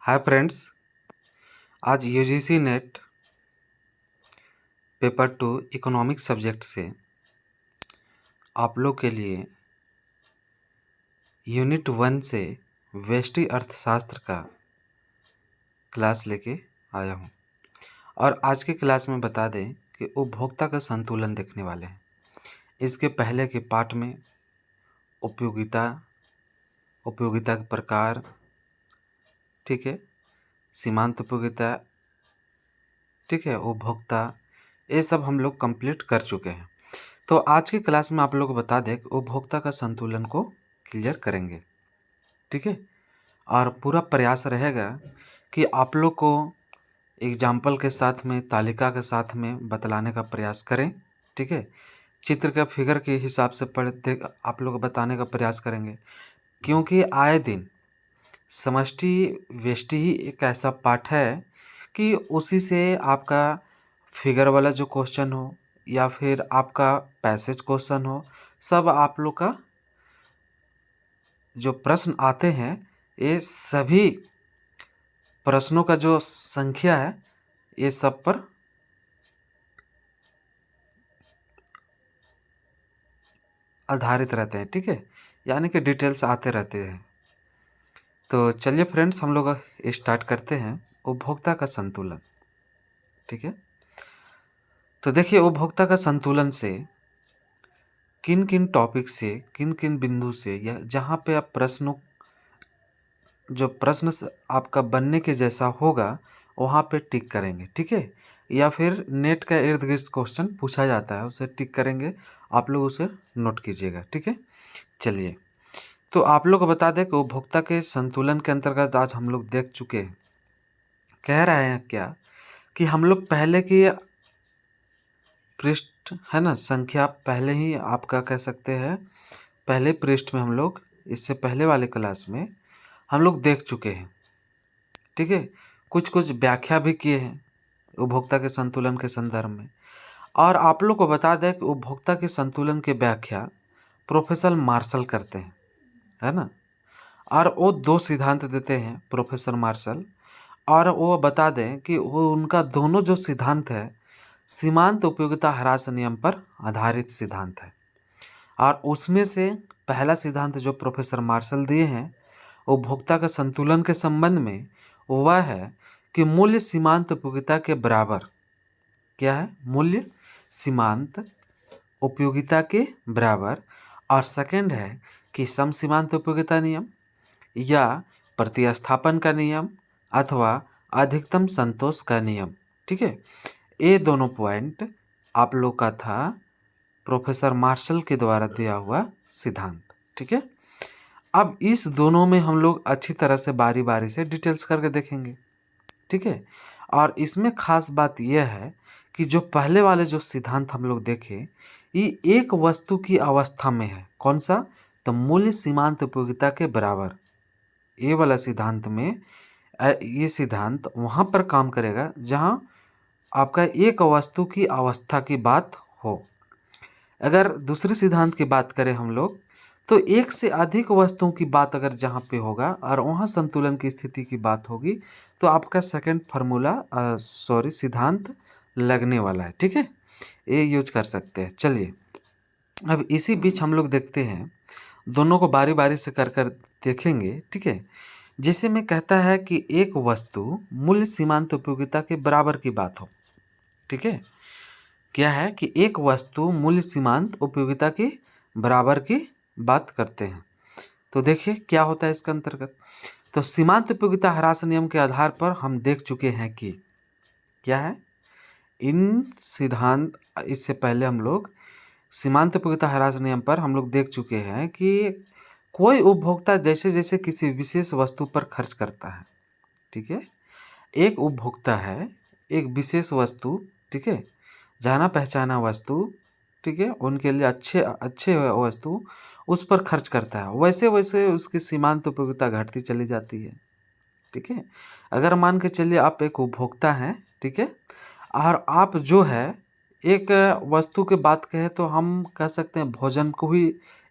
हाय friends. आज UGC NET paper 2 economics subject से आप लोग के लिए यूनिट 1 से व्यष्टि अर्थशास्त्र का क्लास लेके आया हूँ। और आज के क्लास में बता दें कि उपभोक्ता का संतुलन देखने वाले हैं। इसके पहले के पार्ट में उपयोगिता के प्रकार, ठीक है, सीमांत उपयोगिता, ठीक है, उपभोक्ता, ये सब हम लोग कंप्लीट कर चुके हैं। तो आज की क्लास में आप लोग को बता दें कि उपभोक्ता का संतुलन को क्लियर करेंगे, ठीक है। और पूरा प्रयास रहेगा कि आप लोग को एग्जाम्पल के साथ में, तालिका के साथ में बतलाने का प्रयास करें, ठीक है। चित्र का फिगर के हिसाब से पढ़ते आप लोग बताने का प्रयास करेंगे, क्योंकि आए दिन समष्टि व्यष्टि ही एक ऐसा पाठ है कि उसी से आपका फिगर वाला जो क्वेश्चन हो या फिर आपका पैसेज क्वेश्चन हो, सब आप लोग का जो प्रश्न आते हैं, ये सभी प्रश्नों का जो संख्या है ये सब पर आधारित रहते हैं, ठीक है, यानी कि डिटेल्स आते रहते हैं। तो चलिए फ्रेंड्स, हम लोग स्टार्ट करते हैं उपभोक्ता का संतुलन, ठीक है। तो देखिए, उपभोक्ता का संतुलन से किन किन टॉपिक से, किन किन बिंदु से, या जहाँ पे आप जो प्रश्न आपका बनने के जैसा होगा वहाँ पे टिक करेंगे, ठीक है। या फिर नेट का इर्द गिर्द क्वेश्चन पूछा जाता है, उसे टिक करेंगे, आप लोग उसे नोट कीजिएगा, ठीक है। चलिए, तो आप लोग को बता दें कि उपभोक्ता के संतुलन के अंतर्गत आज हम लोग देख चुके हैं। कह रहे हैं क्या कि हम लोग पहले की पृष्ठ है ना, संख्या पहले ही आपका कह सकते हैं, पहले पृष्ठ में हम लोग इससे पहले वाले क्लास में हम लोग देख चुके हैं, ठीक है। कुछ कुछ व्याख्या भी किए हैं उपभोक्ता के संतुलन के संदर्भ में। और आप लोग को बता दें कि उपभोक्ता के संतुलन की व्याख्या प्रोफेसर मार्शल करते हैं, है ना। और वो 2 सिद्धांत देते हैं प्रोफेसर मार्शल, और वो बता दें कि वो उनका दोनों जो सिद्धांत है सीमांत उपयोगिता ह्रास नियम पर आधारित सिद्धांत है। और उसमें से पहला सिद्धांत जो प्रोफेसर मार्शल दिए हैं उपभोक्ता का संतुलन के संबंध में, वह है कि मूल्य सीमांत उपयोगिता के बराबर, क्या है, मूल्य सीमांत उपयोगिता के बराबर। और सेकंड है कि सम सीमांत उपयोगिता नियम या प्रतिस्थापन का नियम अथवा अधिकतम संतोष का नियम, ठीक है। ये दोनों पॉइंट आप लोग का था प्रोफेसर मार्शल के द्वारा दिया हुआ सिद्धांत, ठीक है। अब इस दोनों में हम लोग अच्छी तरह से बारी बारी से डिटेल्स करके देखेंगे, ठीक है। और इसमें खास बात यह है कि जो पहले वाले जो सिद्धांत हम लोग देखे, ये एक वस्तु की अवस्था में है, कौन सा, तो मूल्य सीमांत उपयोगिता के बराबर। ये वाला सिद्धांत में ये सिद्धांत वहाँ पर काम करेगा जहाँ आपका एक वस्तु की अवस्था की बात हो। अगर दूसरे सिद्धांत की बात करें हम लोग, तो एक से अधिक वस्तुओं की बात अगर जहाँ पे होगा और वहाँ संतुलन की स्थिति की बात होगी, तो आपका सेकंड सिद्धांत लगने वाला है, ठीक है। ये यूज कर सकते हैं। चलिए, अब इसी बीच हम लोग देखते हैं, दोनों को बारी बारी से कर कर देखेंगे, ठीक है। जैसे में कहता है कि एक वस्तु मूल्य सीमांत उपयोगिता के बराबर की बात हो, ठीक है। क्या है कि एक वस्तु मूल्य सीमांत उपयोगिता के बराबर की बात करते हैं। तो देखिए क्या होता है इसका अंतर्गत। तो सीमांत उपयोगिता ह्रास नियम के आधार पर हम देख चुके हैं कि क्या है, इन सिद्धांत, इससे पहले हम लोग सीमांत उपयोगिता ह्रास नियम पर हम लोग देख चुके हैं कि कोई उपभोक्ता जैसे जैसे किसी विशेष वस्तु पर खर्च करता है, ठीक है। एक उपभोक्ता है, एक विशेष वस्तु, ठीक है, जाना पहचाना वस्तु, ठीक है, उनके लिए अच्छे अच्छे वस्तु उस पर खर्च करता है, वैसे वैसे उसकी सीमांत उपयोगिता घटती चली जाती है, ठीक है। अगर मान के चलिए आप एक उपभोक्ता हैं, ठीक है, और आप जो है एक वस्तु के बात कहें तो हम कह सकते हैं भोजन को ही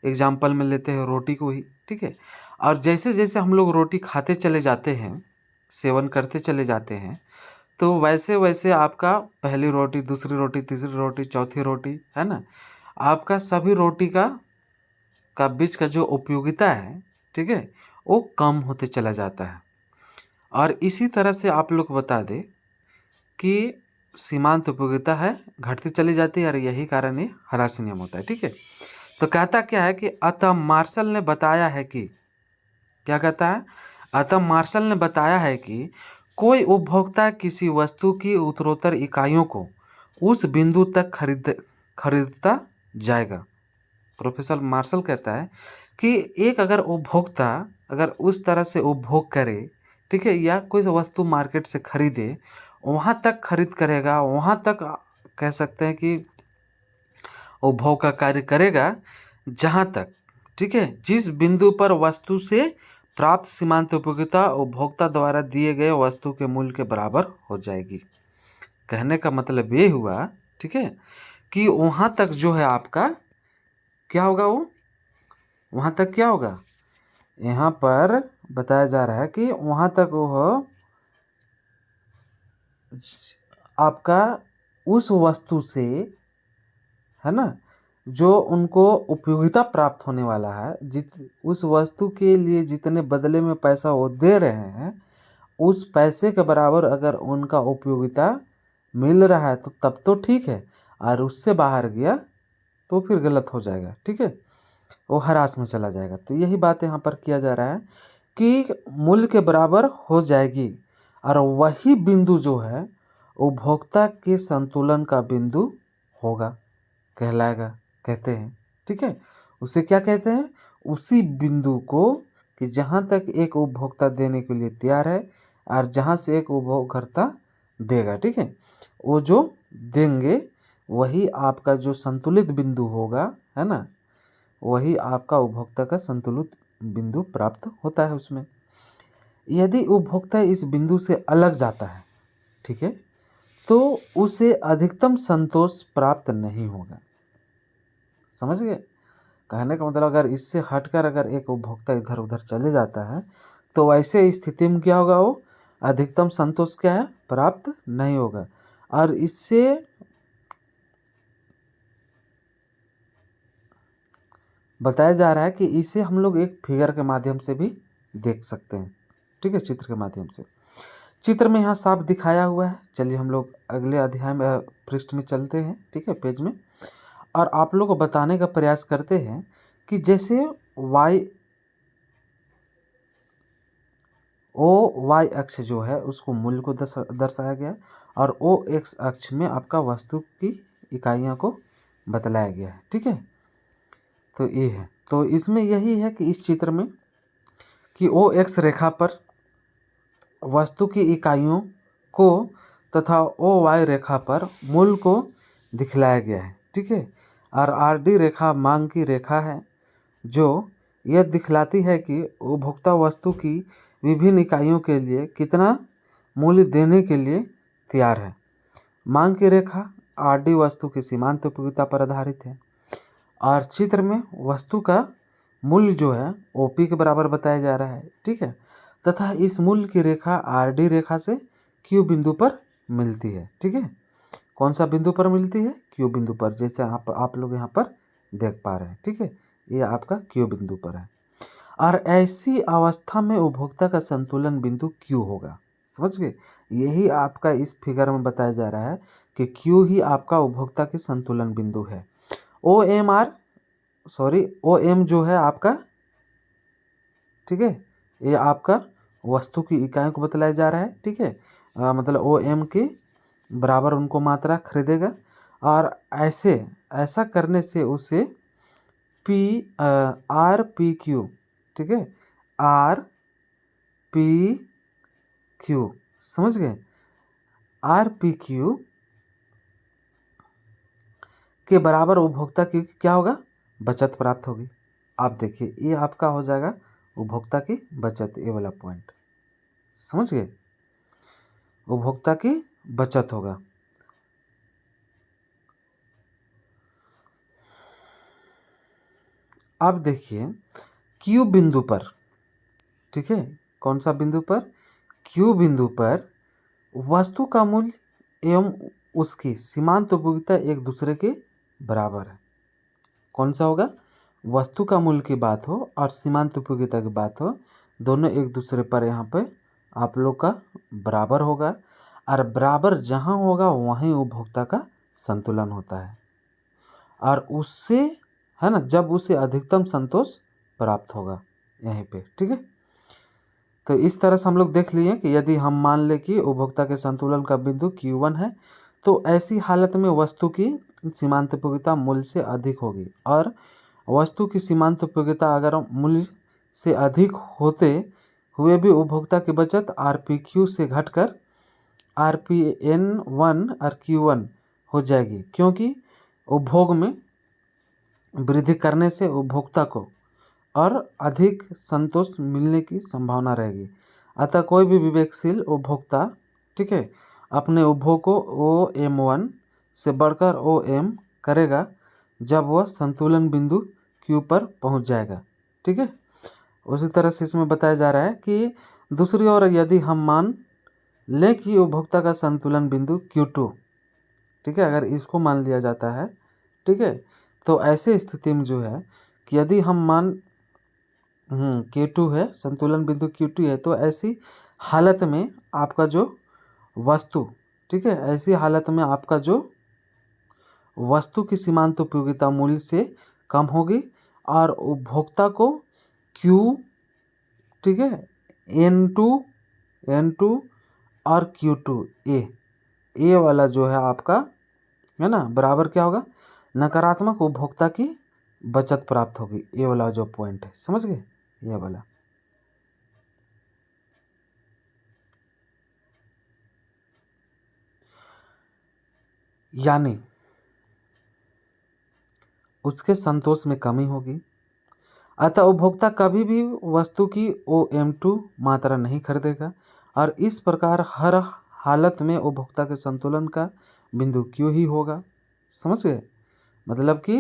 एग्जाम्पल में लेते हैं, रोटी को ही, ठीक है। और जैसे जैसे हम लोग रोटी खाते चले जाते हैं, सेवन करते चले जाते हैं, तो वैसे वैसे आपका पहली रोटी, दूसरी रोटी, तीसरी रोटी, चौथी रोटी, है ना, आपका सभी रोटी का बीच का जो उपयोगिता है, ठीक है, वो कम होते चला जाता है। और इसी तरह से आप लोग बता दें कि सीमांत उपयोगिता है घटती चली जाती है, और यही कारण ये हराशी नियम होता है। ठीक है, तो कहता क्या है कि अतः मार्शल ने बताया है कि, क्या कहता है, अतः मार्शल ने बताया है कि कोई उपभोक्ता किसी वस्तु की उत्तरोत्तर इकाइयों को उस बिंदु तक खरीदता जाएगा। प्रोफेसर मार्शल कहता है कि एक अगर उपभोक्ता अगर उस तरह से उपभोग करे, ठीक है, या कोई वस्तु मार्केट से खरीदे, वहाँ तक खरीद करेगा, वहाँ तक कह सकते हैं कि उपभोग का कार्य करेगा, जहाँ तक, ठीक है, जिस बिंदु पर वस्तु से प्राप्त सीमांत उपयोगिता उपभोक्ता द्वारा दिए गए वस्तु के मूल्य के बराबर हो जाएगी। कहने का मतलब ये हुआ, ठीक है, कि वहाँ तक जो है आपका क्या होगा, वो वहाँ तक क्या होगा, यहाँ पर बताया जा रहा है कि वहाँ तक वो आपका उस वस्तु से, है ना, जो उनको उपयोगिता प्राप्त होने वाला है, उस वस्तु के लिए जितने बदले में पैसा वो दे रहे हैं, उस पैसे के बराबर अगर उनका उपयोगिता मिल रहा है तो तब तो ठीक है, और उससे बाहर गया तो फिर गलत हो जाएगा। ठीक है, वो हरास में चला जाएगा। तो यही बात यहाँ पर किया जा रहा है कि मूल्य के बराबर हो जाएगी, और वही बिंदु जो है उपभोक्ता के संतुलन का बिंदु होगा, कहलाएगा, कहते हैं। ठीक है, उसे क्या कहते हैं, उसी बिंदु को कि जहाँ तक एक उपभोक्ता देने के लिए तैयार है और जहाँ से एक उपभोक्ता देगा, ठीक है, वो जो देंगे वही आपका जो संतुलित बिंदु होगा, है ना, वही आपका उपभोक्ता का संतुलित बिंदु प्राप्त होता है उसमें। यदि उपभोक्ता इस बिंदु से अलग जाता है, ठीक है, तो उसे अधिकतम संतोष प्राप्त नहीं होगा। समझ गए? कहने का मतलब अगर इससे हटकर अगर एक उपभोक्ता इधर उधर चले जाता है तो वैसे स्थिति में क्या होगा, वो अधिकतम संतोष क्या है, प्राप्त नहीं होगा। और इससे बताया जा रहा है कि इसे हम लोग एक फिगर के माध्यम से भी देख सकते हैं। ठीक है, चित्र के माध्यम से। चित्र में यहाँ साफ दिखाया हुआ है। चलिए हम लोग अगले अध्याय में पृष्ठ में चलते हैं, ठीक है, पेज में, और आप लोग को बताने का प्रयास करते हैं कि जैसे वाई अक्ष जो है उसको मूल्य को दर्शाया गया, और ओ एक्स अक्ष में आपका वस्तु की इकाइयों को बतलाया गया है। ठीक है, तो ये है, तो इसमें यही है कि इस चित्र में कि ओ एक्स रेखा पर वस्तु की इकाइयों को तथा ओ वाई रेखा पर मूल्य को दिखलाया गया है। ठीक है, और आर डी रेखा मांग की रेखा है, जो यह दिखलाती है कि उपभोक्ता वस्तु की विभिन्न इकाइयों के लिए कितना मूल्य देने के लिए तैयार है। मांग की रेखा आर डी वस्तु की सीमांत उपयोगिता पर आधारित है, और चित्र में वस्तु का मूल्य जो है ओपी के बराबर बताया जा रहा है। ठीक है, तथा इस मूल्य की रेखा आर डी रेखा से क्यू बिंदु पर मिलती है। ठीक है, कौन सा बिंदु पर मिलती है, क्यू बिंदु पर, जैसे आप लोग यहाँ पर देख पा रहे हैं। ठीक है, ये आपका क्यू बिंदु पर है, और ऐसी अवस्था में उपभोक्ता का संतुलन बिंदु क्यू होगा। समझ गए? यही आपका इस फिगर में बताया जा रहा है कि क्यू ही आपका उपभोक्ता के संतुलन बिंदु है। ओ एम जो है आपका, ठीक है, ये आपका वस्तु की इकाई को बतलाया जा रहा है। ठीक है, मतलब ओ एम के बराबर उनको मात्रा खरीदेगा, और ऐसा करने से उसे आर पी क्यू, ठीक है, आर पी क्यू, समझ गए, आर पी क्यू के बराबर उपभोक्ता की क्या होगा, बचत प्राप्त होगी। आप देखिए ये आपका हो जाएगा उपभोक्ता की बचत, ये वाला पॉइंट, समझ गए, उपभोक्ता की बचत होगा। अब देखिए क्यू बिंदु पर, ठीक है, कौन सा बिंदु पर, Q बिंदु पर वस्तु का मूल्य एवं उसकी सीमांत उपयोगिता एक दूसरे के बराबर है। कौन सा होगा? वस्तु का मूल्य की बात हो और सीमांत उपयोगिता की बात हो, दोनों एक दूसरे पर यहाँ पे आप लोग का बराबर होगा, और बराबर जहाँ होगा वहीं उपभोक्ता का संतुलन होता है, और उससे है ना, जब उसे अधिकतम संतोष प्राप्त होगा यहीं पे। ठीक है, तो इस तरह से हम लोग देख लिए कि यदि हम मान लें कि उपभोक्ता के संतुलन का बिंदु Q1 है, तो ऐसी हालत में वस्तु की सीमांत उपयोगिता मूल्य से अधिक होगी, और वस्तु की सीमांत उपयोगिता अगर मूल्य से अधिक होते हुए भी उपभोक्ता की बचत RPQ से घटकर RPN1 और Q1 हो जाएगी, क्योंकि उपभोग में वृद्धि करने से उपभोक्ता को और अधिक संतोष मिलने की संभावना रहेगी। अतः कोई भी विवेकशील उपभोक्ता, ठीक है, अपने उपभोग को OM1 से बढ़कर OM करेगा जब वह संतुलन बिंदु Q पर पहुंच जाएगा। ठीक है, उसी तरह से इसमें बताया जा रहा है कि दूसरी ओर यदि हम मान लें कि उपभोक्ता का संतुलन बिंदु Q2, ठीक है, अगर इसको मान लिया जाता है, ठीक है, तो ऐसे स्थिति में जो है कि यदि हम मान Q2 है, संतुलन बिंदु Q2 है, तो ऐसी हालत में आपका जो वस्तु, ठीक है, ऐसी हालत में आपका जो वस्तु की सीमांत उपयोगिता मूल्य से कम होगी, और उपभोक्ता को Q, ठीक है, N2 और Q2 ए वाला जो है आपका, है ना, बराबर क्या होगा? नकारात्मक उपभोक्ता की बचत प्राप्त होगी। ये वाला जो पॉइंट है, समझ गए? ये वाला यानी उसके संतोष में कमी होगी, अतः उपभोक्ता कभी भी वस्तु की OM2 मात्रा नहीं खरीदेगा, और इस प्रकार हर हालत में उपभोक्ता के संतुलन का बिंदु Q ही होगा। समझ गए? मतलब कि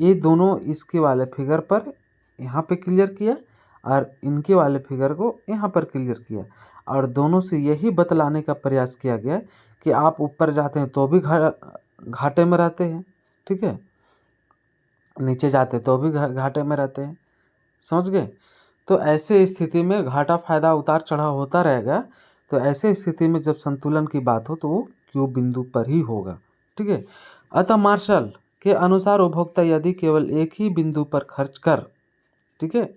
ये दोनों इसके वाले फिगर पर यहाँ पे क्लियर किया, और इनके वाले फिगर को यहाँ पर क्लियर किया, और दोनों से यही बतलाने का प्रयास किया गया कि आप ऊपर जाते हैं तो भी घाटे में रहते हैं, ठीक है, नीचे जाते तो भी घाटे में रहते हैं। समझ गए? तो ऐसे स्थिति में घाटा फायदा उतार चढ़ाव होता रहेगा। तो ऐसे स्थिति में जब संतुलन की बात हो तो वो Q बिंदु पर ही होगा। ठीक है, अतः मार्शल के अनुसार उपभोक्ता यदि केवल एक ही बिंदु पर खर्च कर, ठीक है,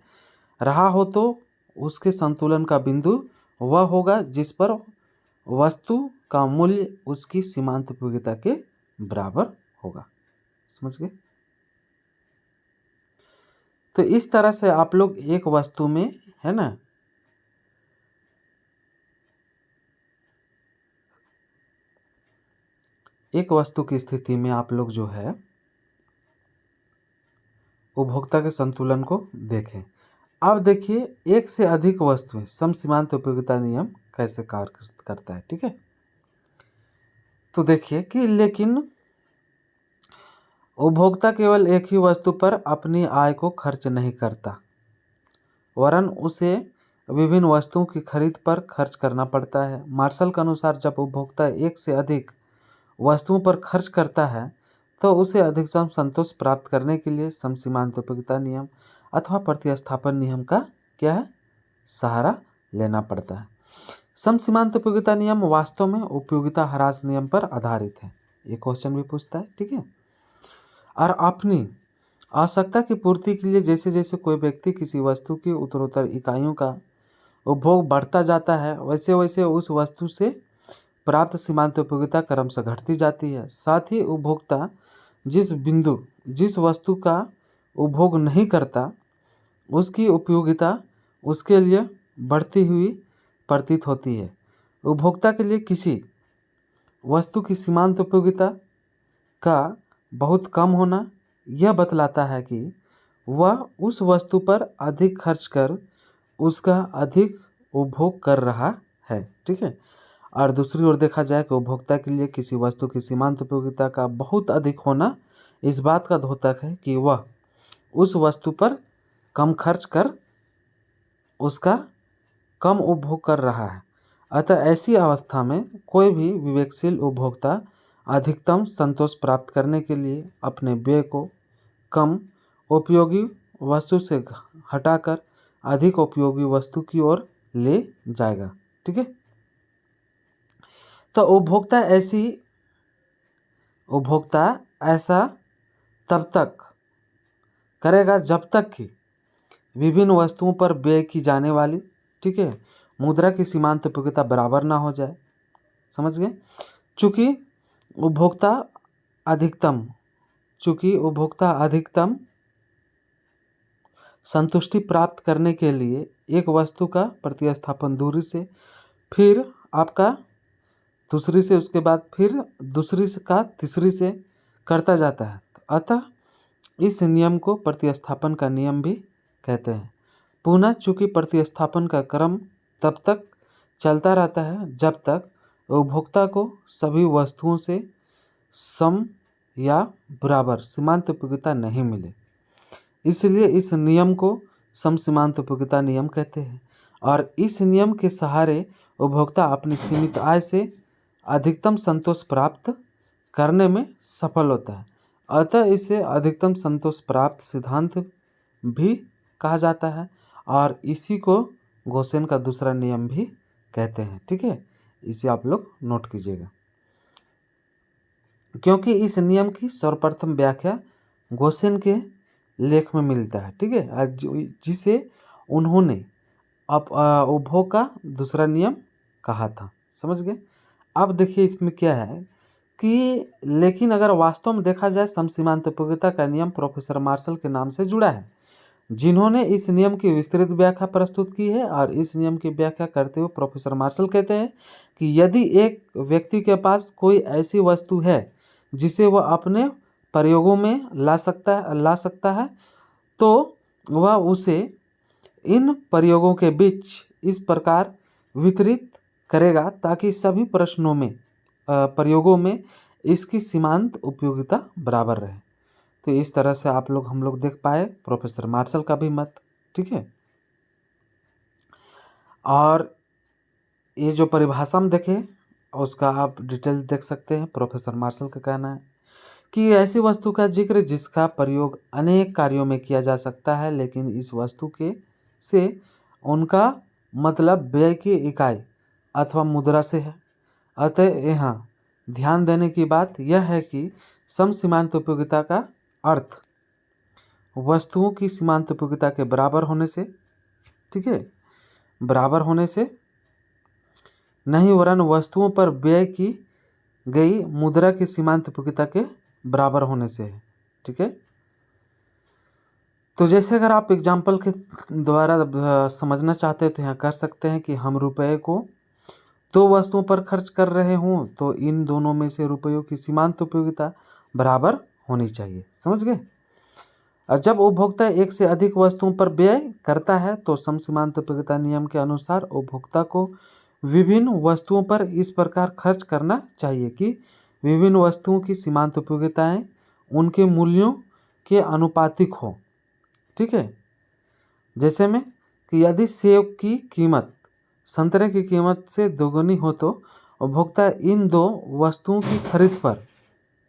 रहा हो तो उसके संतुलन का बिंदु वह होगा जिस पर वस्तु का मूल्य उसकी सीमांत उपयोगिता के बराबर होगा। समझ गए? तो इस तरह से आप लोग एक वस्तु में, है ना, एक वस्तु की स्थिति में आप लोग जो है उपभोक्ता के संतुलन को देखें। अब देखिए एक से अधिक वस्तुएं, समसीमांत उपयोगिता नियम कैसे कार्य करता है। ठीक है, तो देखिए कि लेकिन उपभोक्ता केवल एक ही वस्तु पर अपनी आय को खर्च नहीं करता, वरन उसे विभिन्न वस्तुओं की खरीद पर खर्च करना पड़ता है। मार्शल के अनुसार जब उपभोक्ता एक से अधिक वस्तुओं पर खर्च करता है तो उसे अधिकतम संतोष प्राप्त करने के लिए समसीमांत उपयोगिता नियम अथवा प्रतिस्थापन नियम का क्या है, सहारा लेना पड़ता है। समसीमांत उपयोगिता नियम वास्तव में उपयोगिता ह्रास नियम पर आधारित है। ये क्वेश्चन भी पूछता है। ठीक है, और अपनी आवश्यकता की पूर्ति के लिए जैसे जैसे कोई व्यक्ति किसी वस्तु की उत्तरोत्तर इकाइयों का उपभोग बढ़ता जाता है, वैसे वैसे उस वस्तु से प्राप्त सीमांत उपयोगिता क्रमशः घटती जाती है। साथ ही उपभोक्ता जिस वस्तु का उपभोग नहीं करता, उसकी उपयोगिता उसके लिए बढ़ती हुई प्रतीत होती है। उपभोक्ता के लिए किसी वस्तु की सीमांत उपयोगिता का बहुत कम होना यह बतलाता है कि वह उस वस्तु पर अधिक खर्च कर उसका अधिक उपभोग कर रहा है। ठीक है, और दूसरी ओर देखा जाए कि उपभोक्ता के लिए किसी वस्तु की सीमांत उपयोगिता का बहुत अधिक होना इस बात का द्योतक है कि वह उस वस्तु पर कम खर्च कर उसका कम उपभोग कर रहा है, अतः ऐसी अवस्था में कोई भी विवेकशील उपभोक्ता अधिकतम संतोष प्राप्त करने के लिए अपने व्यय को कम उपयोगी वस्तु से हटाकर अधिक उपयोगी वस्तु की ओर ले जाएगा। ठीक है, तो उपभोक्ता ऐसा तब तक करेगा जब तक कि विभिन्न वस्तुओं पर व्यय की जाने वाली, ठीक है, मुद्रा की सीमांत उपयोगिता बराबर ना हो जाए। समझ गए? चूंकि उपभोक्ता अधिकतम संतुष्टि प्राप्त करने के लिए एक वस्तु का प्रतिस्थापन दूसरी से, फिर आपका दूसरी से, उसके बाद फिर दूसरी का तीसरी से करता जाता है। अतः इस नियम को प्रतिस्थापन का नियम भी कहते हैं। पुनः चूंकि प्रतिस्थापन का क्रम तब तक चलता रहता है जब तक उपभोक्ता को सभी वस्तुओं से सम या बराबर सीमांत उपयोगिता नहीं मिले, इसलिए इस नियम को सम सीमांत उपयोगिता नियम कहते हैं। और इस नियम के सहारे उपभोक्ता अपनी सीमित आय से अधिकतम संतोष प्राप्त करने में सफल होता है। अतः इसे अधिकतम संतोष प्राप्त सिद्धांत भी कहा जाता है और इसी को गोसेन का दूसरा नियम भी कहते हैं। ठीक है, इसे आप लोग नोट कीजिएगा, क्योंकि इस नियम की सर्वप्रथम व्याख्या गोसेन के लेख में मिलता है। ठीक है, जिसे उन्होंने उपभोग का दूसरा नियम कहा था। समझ गए? अब देखिए इसमें क्या है कि लेकिन अगर वास्तव में देखा जाए, समसीमांत उपयोगिता का नियम प्रोफेसर मार्शल के नाम से जुड़ा है, जिन्होंने इस नियम की विस्तृत व्याख्या प्रस्तुत की है। और इस नियम की व्याख्या करते हुए प्रोफेसर मार्शल कहते हैं कि यदि एक व्यक्ति के पास कोई ऐसी वस्तु है जिसे वह अपने प्रयोगों में ला सकता है तो वह उसे इन प्रयोगों के बीच इस प्रकार वितरित करेगा ताकि सभी प्रयोगों में इसकी सीमांत उपयोगिता बराबर रहे। तो इस तरह से हम लोग देख पाए प्रोफेसर मार्शल का भी मत। ठीक है, और ये जो परिभाषा में देखें उसका आप डिटेल देख सकते हैं। प्रोफेसर मार्शल का कहना है कि ऐसी वस्तु का जिक्र जिसका प्रयोग अनेक कार्यों में किया जा सकता है, लेकिन इस वस्तु से उनका मतलब व्यय की इकाई अथवा मुद्रा से है। अतः यहाँ ध्यान देने की बात यह है कि समसीमांत उपयोगिता का अर्थ वस्तुओं की सीमांत उपयोगिता के बराबर होने से, ठीक है, बराबर होने से नहीं, वरन वस्तुओं पर व्यय की गई मुद्रा की सीमांत उपयोगिता के बराबर होने से है। ठीक है, तो जैसे अगर आप एग्जाम्पल के द्वारा समझना चाहते हैं तो यहाँ कर सकते हैं कि हम रुपए को दो वस्तुओं पर खर्च कर रहे हों तो इन दोनों में से रुपयों की सीमांत उपयोगिता बराबर होनी चाहिए। समझ गए? और जब उपभोक्ता एक से अधिक वस्तुओं पर व्यय करता है तो समसीमांत उपयोगिता नियम के अनुसार उपभोक्ता को विभिन्न वस्तुओं पर इस प्रकार खर्च करना चाहिए कि विभिन्न वस्तुओं की सीमांत उपयोगिताएं उनके मूल्यों के अनुपातिक हो। ठीक है, जैसे में कि यदि सेब की कीमत संतरे की कीमत से दोगुनी हो तो उपभोक्ता इन दो वस्तुओं की खरीद पर,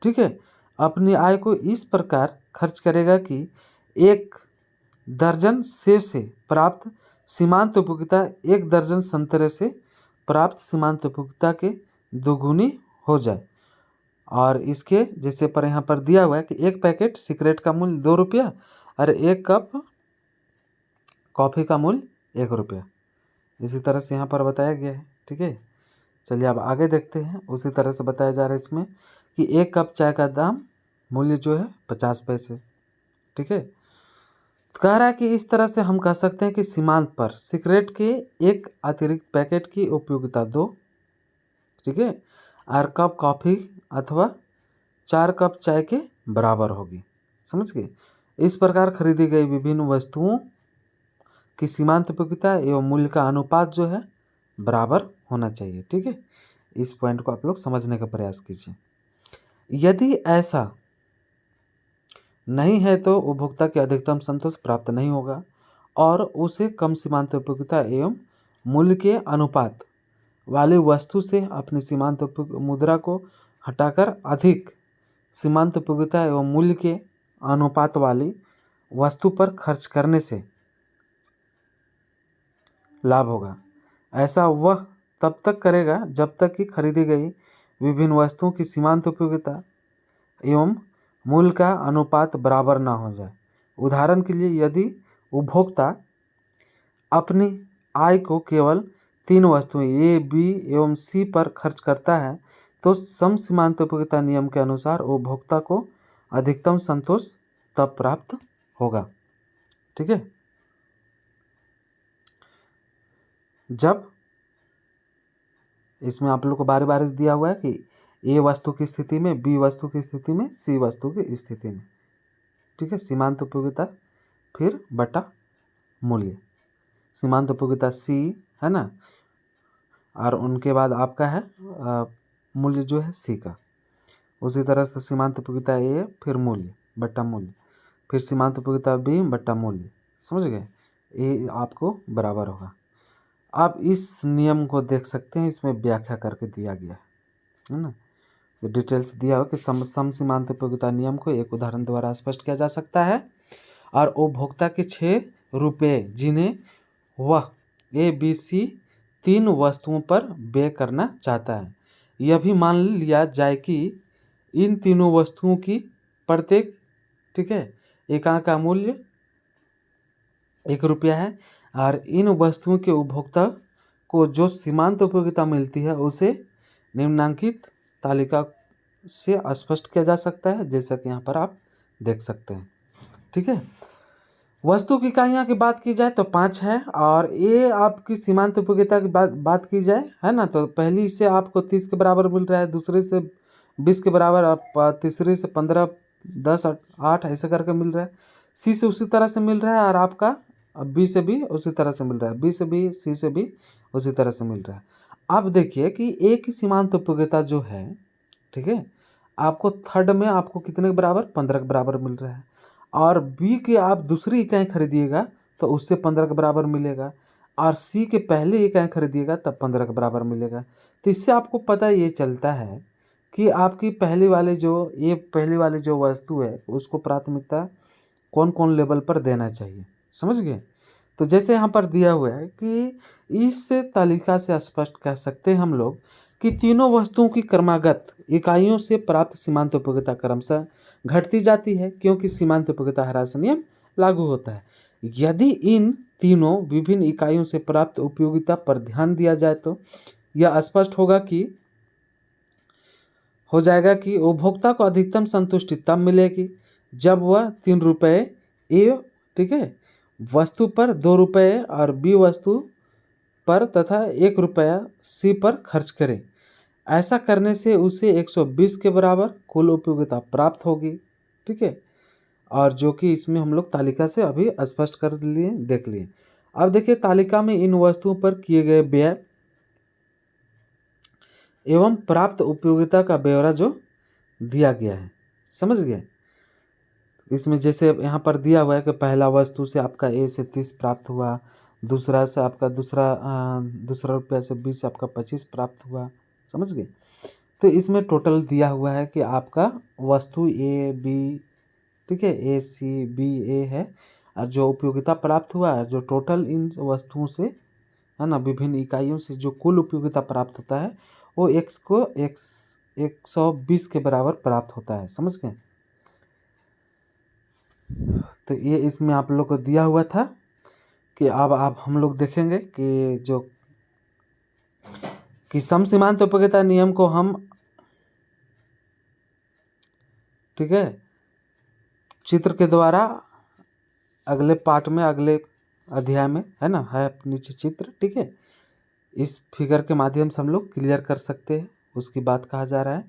ठीक है, अपनी आय को इस प्रकार खर्च करेगा कि एक दर्जन सेब से प्राप्त सीमांत उपयोगिता एक दर्जन संतरे से प्राप्त सीमांत उपयोगिता के दोगुनी हो जाए। और इसके जैसे पर यहाँ पर दिया हुआ है कि एक पैकेट सिगरेट का मूल्य 2 रुपया और एक कप कॉफ़ी का मूल्य 1 रुपया, इसी तरह से यहाँ पर बताया गया है। ठीक है, चलिए अब आगे देखते हैं। उसी तरह से बताया जा रहा है इसमें कि एक कप चाय का दाम मूल्य जो है 50 पैसे। ठीक है, तो कह रहा है कि इस तरह से हम कह सकते हैं कि सीमांत पर सिगरेट के एक अतिरिक्त पैकेट की उपयोगिता 2, ठीक है, और कप कॉफ़ी अथवा 4 कप चाय के बराबर होगी। समझ गए? इस प्रकार खरीदी गई विभिन्न वस्तुओं की सीमांत उपयोगिता एवं मूल्य का अनुपात जो है बराबर होना चाहिए। ठीक है, इस पॉइंट को आप लोग समझने का प्रयास कीजिए। यदि ऐसा नहीं है तो उपभोक्ता के अधिकतम संतोष प्राप्त नहीं होगा और उसे कम सीमांत उपयोगिता एवं मूल्य के अनुपात वाली वस्तु से अपनी सीमांत मुद्रा को हटाकर अधिक सीमांत उपयोगिता एवं मूल्य के अनुपात वाली वस्तु पर खर्च करने से लाभ होगा। ऐसा वह तब तक करेगा जब तक कि खरीदी गई विभिन्न वस्तुओं की सीमांत उपयोगिता एवं मूल्य का अनुपात बराबर ना हो जाए। उदाहरण के लिए, यदि उपभोक्ता अपनी आय को केवल 3 वस्तुएं ए, बी एवं सी पर खर्च करता है तो सम सीमांत उपयोगिता नियम के अनुसार उपभोक्ता को अधिकतम संतोष तब प्राप्त होगा। ठीक है, जब इसमें आप लोग को बारी बारी दिया हुआ है कि ए वस्तु की स्थिति में, बी वस्तु की स्थिति में, सी वस्तु की स्थिति में। ठीक है, सीमांत उपयोगिता फिर बटा मूल्य। सीमांत उपयोगिता सी है ना, और उनके बाद आपका है मूल्य जो है सी का। उसी तरह से सीमांत उपयोगिता ए फिर मूल्य बटा मूल्य, फिर सीमांत उपयोगिता बी बटा मूल्य। समझ गए, ये आपको बराबर होगा। आप इस नियम को देख सकते हैं, इसमें व्याख्या करके दिया गया है ना, तो डिटेल्स दिया हो कि सम सीमांत उपयोगिता नियम को एक उदाहरण द्वारा स्पष्ट किया जा सकता है। और उपभोक्ता के 6 रुपये जिन्हें वह ए, बी, सी 3 वस्तुओं पर व्यय करना चाहता है, यह भी मान लिया जाए कि इन तीनों वस्तुओं की प्रत्येक, ठीक है, एकांक का मूल्य 1 रुपया है, और इन वस्तुओं के उपभोक्ता को जो सीमांत उपयोगिता मिलती है उसे निम्नांकित तालिका से स्पष्ट किया जा सकता है, जैसा कि यहाँ पर आप देख सकते हैं। ठीक है, वस्तु की इकाइयाँ की बात की जाए तो 5 है, और ये आपकी सीमांत उपयोगिता की बात की जाए है ना, तो पहली से आपको 30 के बराबर मिल रहा है, दूसरे से 20 के बराबर, और तीसरे से 15, 10, 8 ऐसे करके मिल रहा है। सी से उसी तरह से मिल रहा है, और आपका बी से भी उसी तरह से मिल रहा है, बी से भी, सी से भी उसी तरह से मिल रहा है। अब देखिए कि एक ही सीमांत उपयोगिता जो है, ठीक है, आपको थर्ड में आपको कितने के बराबर, 15 के बराबर मिल रहा है, और बी के आप दूसरी इकाई खरीदिएगा तो उससे 15 के बराबर मिलेगा, और सी के पहले इकाई खरीदिएगा तब 15 के बराबर मिलेगा। तो इससे आपको पता ये चलता है कि आपकी पहली वाली जो वस्तु है उसको प्राथमिकता कौन कौन लेवल पर देना चाहिए। समझ गए, तो जैसे यहाँ पर दिया हुआ है कि इस तालिका से स्पष्ट कह सकते हैं हम लोग कि तीनों वस्तुओं की क्रमागत इकाइयों से प्राप्त सीमांत उपयोगिता क्रमशः घटती जाती है, क्योंकि सीमांत उपयोगिता ह्रास नियम लागू होता है। यदि इन तीनों विभिन्न इकाइयों से प्राप्त उपयोगिता पर ध्यान दिया जाए तो यह स्पष्ट हो जाएगा कि उपभोक्ता को अधिकतम संतुष्टि तब मिलेगी जब वह 3 रुपये ए, ठीक है, वस्तु पर, 2 रुपये और बी वस्तु पर तथा 1 रुपया सी पर खर्च करे। ऐसा करने से उसे 120 के बराबर कुल उपयोगिता प्राप्त होगी। ठीक है, और जो कि इसमें हम लोग तालिका से अभी स्पष्ट कर लिए, देख लिए। अब देखिए तालिका में इन वस्तुओं पर किए गए व्यय एवं प्राप्त उपयोगिता का ब्यौरा जो दिया गया है। समझ गए, इसमें जैसे यहाँ पर दिया हुआ है कि पहला वस्तु से आपका ए से 30 प्राप्त हुआ, दूसरा से आपका दूसरा रुपया से 20 आपका 25 प्राप्त हुआ। समझ गए, तो इसमें टोटल दिया हुआ है कि आपका वस्तु ए, बी, ठीक है, ए, सी, बी, ए है, और जो उपयोगिता प्राप्त हुआ है, जो टोटल इन वस्तुओं से है ना, विभिन्न इकाइयों से जो कुल उपयोगिता प्राप्त होता है वो 120 के बराबर प्राप्त होता है। समझ गए, तो ये इसमें आप लोग को दिया हुआ था कि अब आप हम लोग देखेंगे कि जो कि सम सीमांत उपयोगिता नियम को हम, ठीक है, चित्र के द्वारा अगले पार्ट में, अगले अध्याय में है ना, है नीचे चित्र, ठीक है, इस फिगर के माध्यम से हम लोग क्लियर कर सकते हैं। उसकी बात कहा जा रहा है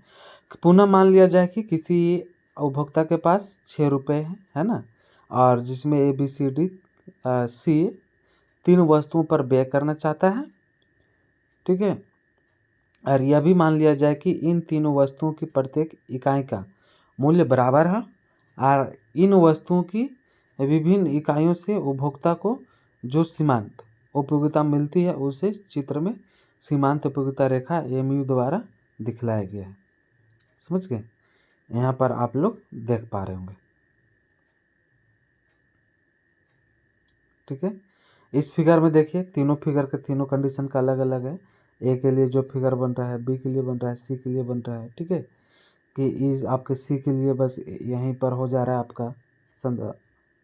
कि पुनः मान लिया जाए कि किसी उपभोक्ता के पास 6 रुपये है ना, और जिसमें ए, बी, सी, डी, सी 3 वस्तुओं पर व्यय करना चाहता है। ठीक है, और यह भी मान लिया जाए कि इन तीनों वस्तुओं की प्रत्येक इकाई का मूल्य बराबर है, और इन वस्तुओं की विभिन्न इकाइयों से उपभोक्ता को जो सीमांत उपयोगिता मिलती है उसे चित्र में सीमांत उपयोगिता रेखा MU द्वारा दिखलाया गया है। समझ गए? यहाँ पर आप लोग देख पा रहे होंगे। ठीक है, इस फिगर में देखिए तीनों फिगर के तीनों कंडीशन का अलग अलग है। ए के लिए जो फिगर बन रहा है, बी के लिए बन रहा है, सी के लिए बन रहा है। ठीक है, कि इस आपके सी के लिए बस यहीं पर हो जा रहा है आपका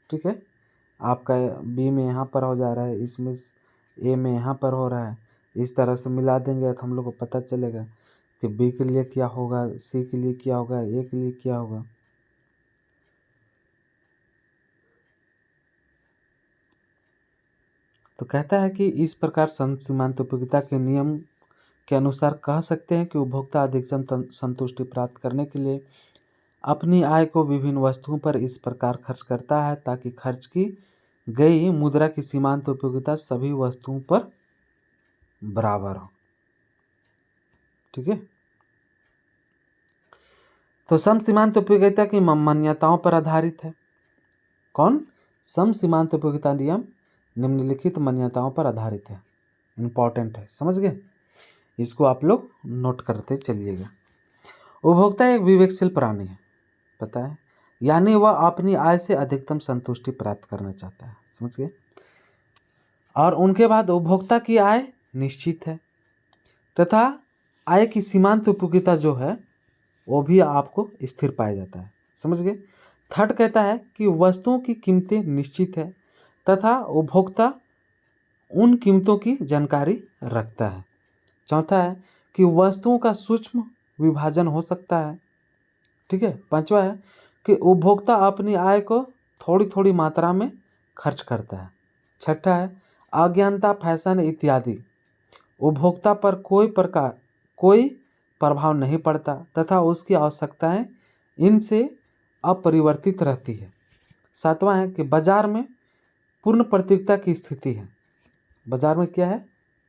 ठीक है, आपका बी में यहाँ पर हो जा रहा है, इसमें ए में यहाँ पर हो रहा है। इस तरह से मिला देंगे तो हम लोग को पता चलेगा कि बी के लिए क्या होगा, सी के लिए क्या होगा, ए के लिए क्या होगा। तो कहता है कि इस प्रकार सीमांत उपयोगिता के नियम के अनुसार कह सकते हैं कि उपभोक्ता अधिकतम संतुष्टि प्राप्त करने के लिए अपनी आय को विभिन्न वस्तुओं पर इस प्रकार खर्च करता है ताकि खर्च की गई मुद्रा की सीमांत उपयोगिता सभी वस्तुओं पर बराबर हो। ठीक है, तो सम सीमांत उपयोगिता की मान्यताओं पर आधारित है। कौन? सम सीमांत उपयोगिता नियम निम्नलिखित मान्यताओं पर आधारित है। इंपॉर्टेंट है, समझ गए? इसको आप लोग नोट करते चलिएगा। उपभोक्ता एक विवेकशील प्राणी है, पता है, यानी वह अपनी आय से अधिकतम संतुष्टि प्राप्त करना चाहता है। समझ गए? और उनके बाद उपभोक्ता की आय निश्चित है तथा आय की सीमांत उपयोगिता जो है वो भी आपको स्थिर पाया जाता है। समझ गए? थर्ड कहता है कि वस्तुओं की कीमतें निश्चित है तथा उपभोक्ता उन कीमतों की जानकारी रखता है। चौथा है कि वस्तुओं का सूक्ष्म विभाजन हो सकता है। ठीक है। पांचवा है कि उपभोक्ता अपनी आय को थोड़ी थोड़ी मात्रा में खर्च करता है। छठा है अज्ञानता, फैशन इत्यादि उपभोक्ता पर कोई प्रभाव नहीं पड़ता तथा उसकी आवश्यकताएं इनसे अपरिवर्तित रहती है। सातवां है कि बाजार में पूर्ण प्रतियोगिता की स्थिति है। बाजार में क्या है?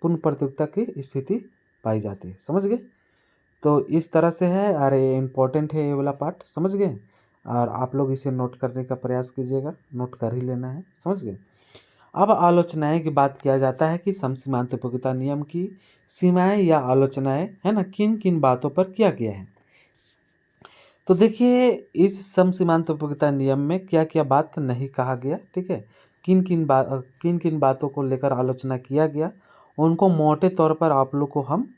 पूर्ण प्रतियोगिता की स्थिति पाई जाती है। समझ गए? तो इस तरह से है। अरे इम्पोर्टेंट है ये वाला पार्ट, समझ गए? और आप लोग इसे नोट करने का प्रयास कीजिएगा, नोट कर ही लेना है। समझ गए? अब आलोचनाएं की बात किया जाता है कि समसीमांत उपयोगिता नियम की सीमाएं या आलोचनाएं है ना, किन किन बातों पर किया गया है। तो देखिए इस समसीमांत उपयोगिता नियम में क्या क्या बात नहीं कहा गया। ठीक है, किन किन बातों को लेकर आलोचना किया गया उनको मोटे तौर पर आप लोग को हम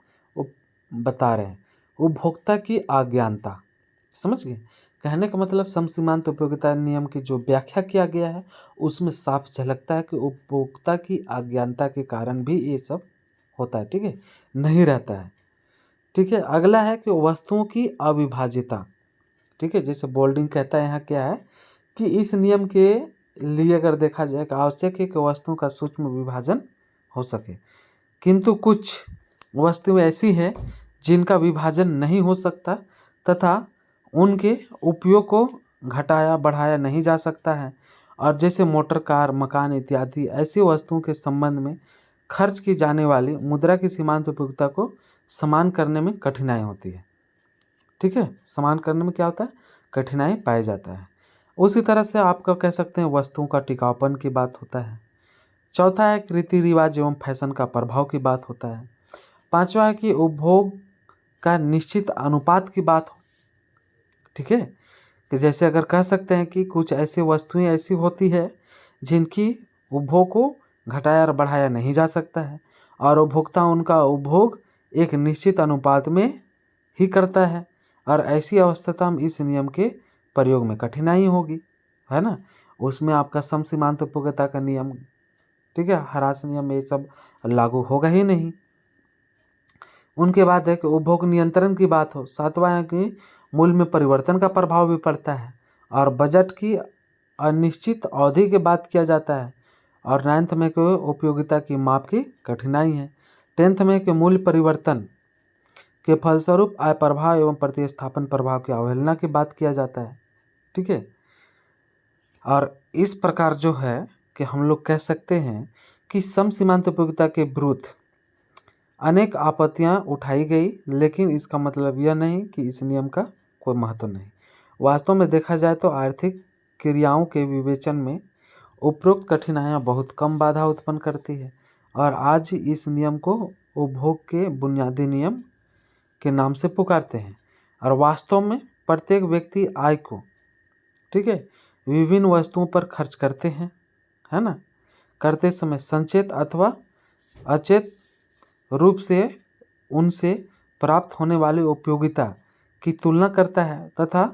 बता रहे हैं। उपभोक्ता की अज्ञानता, समझ गए? कहने का मतलब समसीमांत उपयोगिता नियम की जो व्याख्या किया गया है उसमें साफ झलकता है कि उपभोक्ता की अज्ञानता के कारण भी ये सब होता है। ठीक है, नहीं रहता है। ठीक है, अगला है कि वस्तुओं की अविभाज्यता। ठीक है, जैसे बोल्डिंग कहता है यहाँ क्या है कि इस नियम के लिए अगर देखा जाए कि आवश्यक है कि वस्तुओं का सूक्ष्म विभाजन हो सके, किंतु कुछ वस्तुएं ऐसी है जिनका विभाजन नहीं हो सकता तथा उनके उपयोग को घटाया बढ़ाया नहीं जा सकता है। और जैसे मोटर कार, मकान इत्यादि ऐसी वस्तुओं के संबंध में खर्च की जाने वाली मुद्रा की सीमांत उपयोगिता को समान करने में कठिनाई होती है। ठीक है, समान करने में क्या होता है? कठिनाई पाया जाता है। उसी तरह से आपका कह सकते हैं वस्तुओं का टिकाऊपन की बात होता है। चौथा है रीति रिवाज एवं फैशन का प्रभाव की बात होता है। पांचवा है कि उपभोग का निश्चित अनुपात की बात हो। ठीक है, कि जैसे अगर कह सकते हैं कि कुछ ऐसी वस्तुएं ऐसी होती है जिनकी उपभोग को घटाया और बढ़ाया नहीं जा सकता है और उपभोक्ता उनका उपभोग एक निश्चित अनुपात में ही करता है, और ऐसी अवस्था में इस नियम के प्रयोग में कठिनाई होगी, है ना। उसमें आपका समसीमांत उपयोगिता का नियम, ठीक है, ह्रास नियम, ये सब लागू होगा ही नहीं। उनके बाद है कि उपभोग नियंत्रण की बात हो। सातवां है कि मूल्य में परिवर्तन का प्रभाव भी पड़ता है और बजट की अनिश्चित अवधि की बात किया जाता है। और नाइन्थ में कि उपयोगिता की माप की कठिनाई है। टेंथ में कि मूल्य परिवर्तन के फलस्वरूप आय प्रभाव एवं प्रतिस्थापन प्रभाव की अवहेलना की बात किया जाता है। ठीक है, और इस प्रकार जो है कि हम लोग कह सकते हैं कि समसीमांत उपयोगिता के विरुद्ध अनेक आपत्तियां उठाई गई, लेकिन इसका मतलब यह नहीं कि इस नियम का कोई महत्व नहीं। वास्तव में देखा जाए तो आर्थिक क्रियाओं के विवेचन में उपरोक्त कठिनाइयां बहुत कम बाधा उत्पन्न करती है और आज इस नियम को उपभोग के बुनियादी नियम के नाम से पुकारते हैं। और वास्तव में प्रत्येक व्यक्ति आय को, ठीक है, विभिन्न वस्तुओं पर खर्च करते हैं, है ना, करते समय संचेत अथवा अचेत रूप से उनसे प्राप्त होने वाली उपयोगिता की तुलना करता है तथा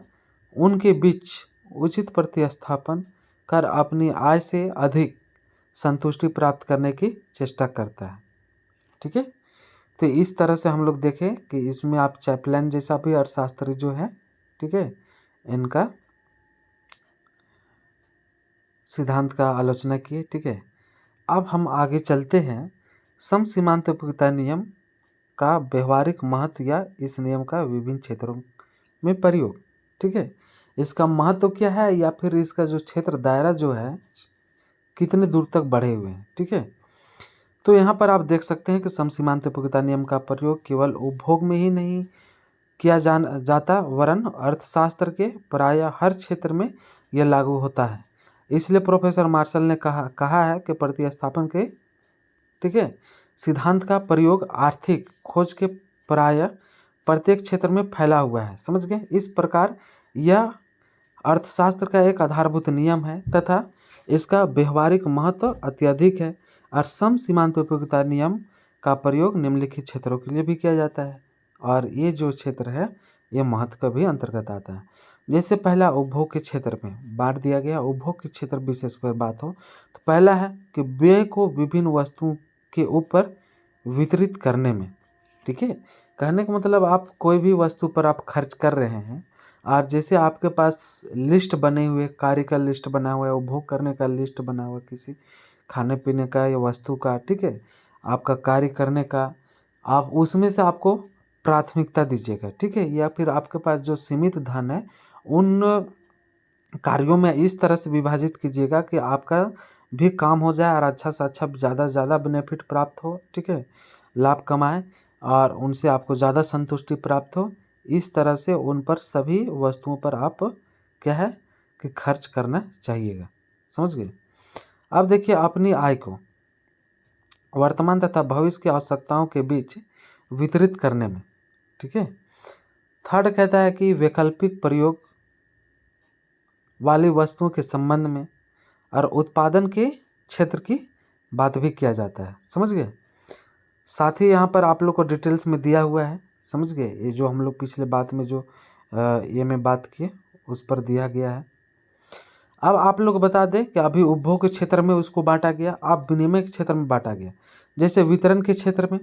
उनके बीच उचित प्रतिस्थापन कर अपनी आय से अधिक संतुष्टि प्राप्त करने की चेष्टा करता है। ठीक है, तो इस तरह से हम लोग देखें कि इसमें आप चैपलैन जैसा भी अर्थशास्त्री जो है, ठीक है, इनका सिद्धांत का आलोचना किए। ठीक है, अब हम आगे चलते हैं सम सीमांत उपयोगिता नियम का व्यवहारिक महत्व या इस नियम का विभिन्न क्षेत्रों में प्रयोग। ठीक है, इसका महत्व क्या है या फिर इसका जो क्षेत्र दायरा जो है कितने दूर तक बढ़े हुए हैं। ठीक है, तो यहाँ पर आप देख सकते हैं कि सम सीमांत उपयोगिता नियम का प्रयोग केवल उपभोग में ही नहीं किया जाता वरन अर्थशास्त्र के प्रायः हर क्षेत्र में यह लागू होता है। इसलिए प्रोफेसर मार्शल ने कहा है कि प्रतिस्थापन के, ठीक है, सिद्धांत का प्रयोग आर्थिक खोज के प्रायः प्रत्येक क्षेत्र में फैला हुआ है। समझ गए? इस प्रकार यह अर्थशास्त्र का एक आधारभूत नियम है तथा इसका व्यवहारिक महत्व अत्यधिक है। और सम सीमांत उपयोगिता नियम का प्रयोग निम्नलिखित क्षेत्रों के लिए भी किया जाता है और ये जो क्षेत्र है ये महत्व का भी अंतर्गत आता है। जैसे पहला उपभोग के क्षेत्र में बांट दिया गया। उपभोग के क्षेत्र विशेष पर बात हो तो पहला है कि व्यय को विभिन्न वस्तुओं के ऊपर वितरित करने में। ठीक है, कहने का मतलब आप कोई भी वस्तु पर आप खर्च कर रहे हैं और जैसे आपके पास लिस्ट बने हुए, कार्य का लिस्ट बना हुआ है, उपभोग करने का लिस्ट बना हुआ है, किसी खाने पीने का या वस्तु का, ठीक है, आपका कार्य करने का, आप उसमें से आपको प्राथमिकता दीजिएगा। ठीक है, या फिर आपके पास जो सीमित धन है उन कार्यों में इस तरह से विभाजित कीजिएगा कि आपका भी काम हो जाए और अच्छा से अच्छा ज़्यादा से ज़्यादा बेनिफिट प्राप्त हो। ठीक है, लाभ कमाएं और उनसे आपको ज़्यादा संतुष्टि प्राप्त हो। इस तरह से उन पर सभी वस्तुओं पर आप क्या है कि खर्च करना चाहिएगा। समझ गए? अब देखिए अपनी आय को वर्तमान तथा भविष्य की आवश्यकताओं के बीच वितरित करने में। ठीक है, थर्ड कहता है कि वैकल्पिक प्रयोग वाली वस्तुओं के संबंध में और उत्पादन के क्षेत्र की बात भी किया जाता है। समझ गए? साथ ही यहाँ पर आप लोग को डिटेल्स में दिया हुआ है। समझ गए? ये जो हम लोग पिछले बात में जो ये में बात किए उस पर दिया गया है। अब आप लोग बता दें कि अभी उपभोग के क्षेत्र में उसको बांटा गया, अब विनिमय के क्षेत्र में बांटा गया। जैसे वितरण के क्षेत्र में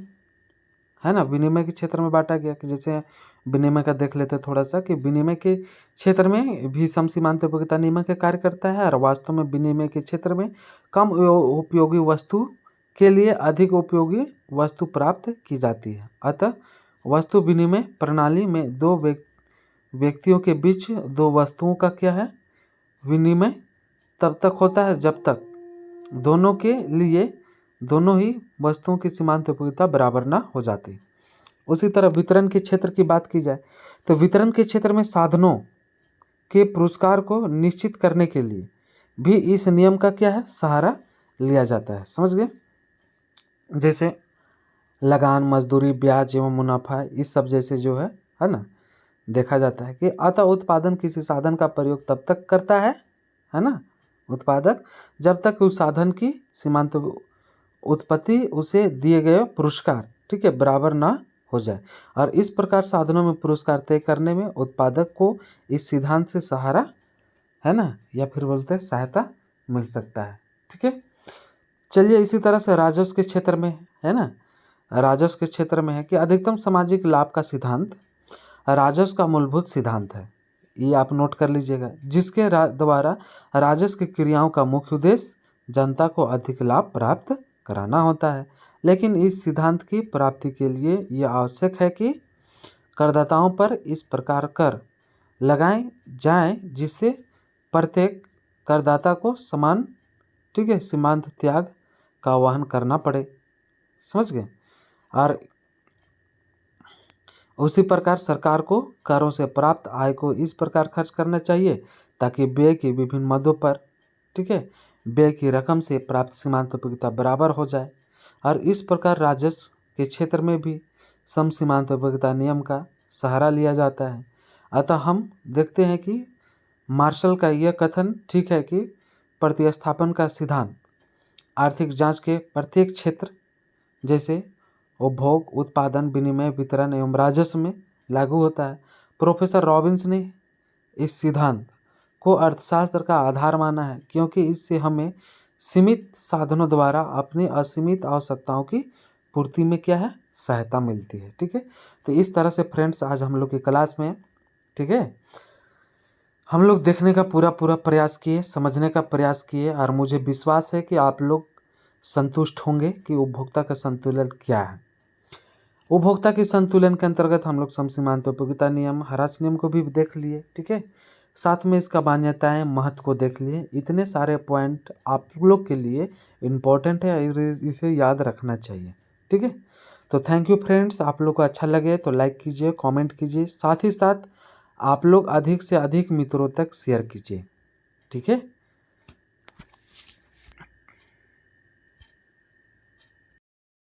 है ना, विनिमय के क्षेत्र में बांटा गया कि जैसे विनिमय का देख लेते थोड़ा सा कि विनिमय के क्षेत्र में भी सम सीमांत उपयोगिता नियम के कार्य करता है और वास्तव में विनिमय के क्षेत्र में कम उपयोगी वस्तु के लिए अधिक उपयोगी वस्तु प्राप्त की जाती है। अतः वस्तु विनिमय प्रणाली में दो व्यक्तियों के बीच दो वस्तुओं का क्या है विनिमय तब तक होता है जब तक दोनों के लिए दोनों ही वस्तुओं की सीमांत उपयोगिता बराबर ना हो जाती। उसी तरह वितरण के क्षेत्र की बात की जाए तो वितरण के क्षेत्र में साधनों के पुरस्कार को निश्चित करने के लिए भी इस नियम का क्या है सहारा लिया जाता है। समझ गए? जैसे लगान, मजदूरी, ब्याज एवं मुनाफा, इस सब जैसे जो है ना, देखा जाता है कि अतः उत्पादन किसी साधन का प्रयोग तब तक करता है ना, उत्पादक, जब तक उस साधन की सीमांत उत्पत्ति उसे दिए गए पुरस्कार, ठीक है, बराबर ना हो जाए। और इस प्रकार साधनों में पुरस्कार तय करने में उत्पादक को इस सिद्धांत से सहारा है ना, या फिर बोलते हैं सहायता मिल सकता है। ठीक है, चलिए इसी तरह से राजस्व के क्षेत्र में है ना, राजस्व के क्षेत्र में है कि अधिकतम सामाजिक लाभ का सिद्धांत राजस्व का मूलभूत सिद्धांत है। ये आप नोट कर लीजिएगा, जिसके द्वारा राजस्व की क्रियाओं का मुख्य उद्देश्य जनता को अधिक लाभ प्राप्त कराना होता है। लेकिन इस सिद्धांत की प्राप्ति के लिए यह आवश्यक है कि करदाताओं पर इस प्रकार कर लगाए जाएं जिससे प्रत्येक करदाता को समान, ठीक है, सीमांत त्याग का वहन करना पड़े। समझ गए? और उसी प्रकार सरकार को करों से प्राप्त आय को इस प्रकार खर्च करना चाहिए ताकि व्यय के विभिन्न मदों पर, ठीक है, व्यय की रकम से प्राप्त सीमांत उपयोगिता बराबर हो जाए और इस प्रकार राजस्व के क्षेत्र में भी सम सीमांत उपयोगिता नियम का सहारा लिया जाता है। अतः हम देखते हैं कि मार्शल का यह कथन ठीक है कि प्रतिस्थापन का सिद्धांत आर्थिक जांच के प्रत्येक क्षेत्र जैसे उपभोग, उत्पादन, विनिमय, वितरण एवं राजस्व में लागू होता है। प्रोफेसर रॉबिन्स ने इस सिद्धांत को अर्थशास्त्र का आधार माना है, क्योंकि इससे हमें सीमित साधनों द्वारा अपनी असीमित आवश्यकताओं की पूर्ति में क्या है, सहायता मिलती है। ठीक है, तो इस तरह से फ्रेंड्स आज हम लोग की क्लास में, ठीक है, हम लोग देखने का पूरा प्रयास किए, समझने का प्रयास किए, और मुझे विश्वास है कि आप लोग संतुष्ट होंगे कि उपभोक्ता का संतुलन क्या है। उपभोक्ता के संतुलन के अंतर्गत हम लोग समसीमांत उपयोगिता नियम, हरास नियम को भी देख लिए। ठीक है, साथ में इसका मान्यताएं, महत्व को देख लिए। इतने सारे पॉइंट आप लोग के लिए इम्पोर्टेंट है, इसे याद रखना चाहिए। ठीक है, तो थैंक यू फ्रेंड्स। आप लोग को अच्छा लगे तो लाइक कीजिए, कमेंट कीजिए, साथ ही साथ आप लोग अधिक से अधिक मित्रों तक शेयर कीजिए। ठीक है।